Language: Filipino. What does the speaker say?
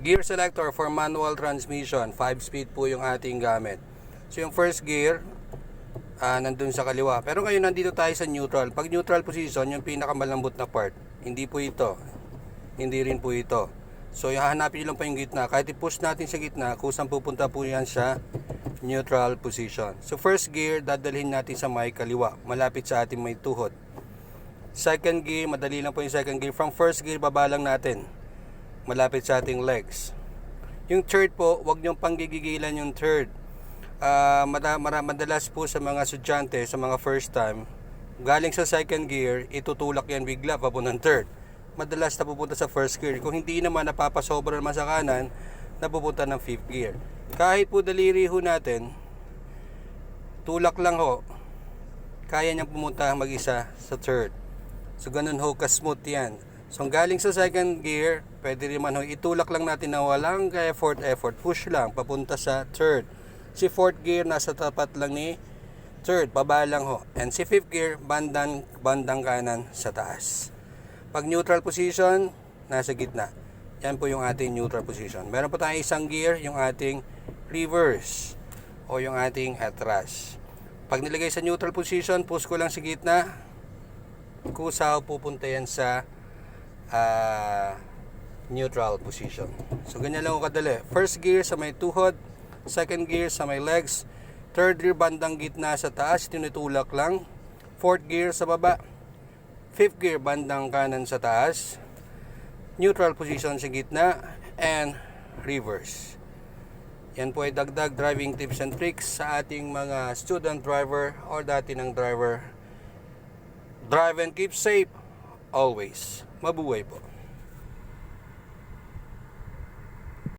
Gear selector for manual transmission, 5-speed po yung ating gamit. So yung first gear, nandun sa kaliwa. Pero ngayon nandito tayo sa neutral. Pag neutral position, yung pinakamalambot na part. Hindi po ito. Hindi rin po ito. So yung hahanapin nyo lang po yung gitna. Kahit i-push natin sa gitna, kusang pupunta po yan sa neutral position. So first gear, dadalhin natin sa may kaliwa, malapit sa ating may tuhod. Second gear, madali lang po yung second gear. From first gear, baba lang natin, malapit sa ating legs. Yung third po, wag nyong panggigigilan yung third. Madalas po sa mga estudyante, sa mga first time, galing sa second gear, itutulak yan bigla papuntang third. Madalas napupunta sa first gear. Kung hindi naman, napapasobra naman sa kanan, napupunta ng fifth gear. Kahit po daliri ho natin, tulak lang ho, kaya niyang pumunta mag-isa sa third. So ganun ho ka-smooth yan. So galing sa second gear, pwede rin man ho, itulak lang natin na walang effort, push lang, papunta sa third. Si fourth gear, nasa tapat lang ni third, baba lang ho. And si fifth gear, bandang kanan sa taas. Pag neutral position, nasa gitna. Yan po yung ating neutral position. Meron po tayong isang gear, yung ating reverse o yung ating atras. Pag nilagay sa neutral position, push ko lang sa gitna, kusa pupunta yan sa neutral position. So ganyan lang ko kadali. First gear sa may tuhod, second gear sa may legs, third gear bandang gitna sa taas, tinutulak lang, fourth gear sa baba, fifth gear bandang kanan sa taas, neutral position sa gitna, and reverse. Yan po ay dagdag driving tips and tricks sa ating mga student driver or dati ng driver. Drive and keep safe always. Mabuhay po.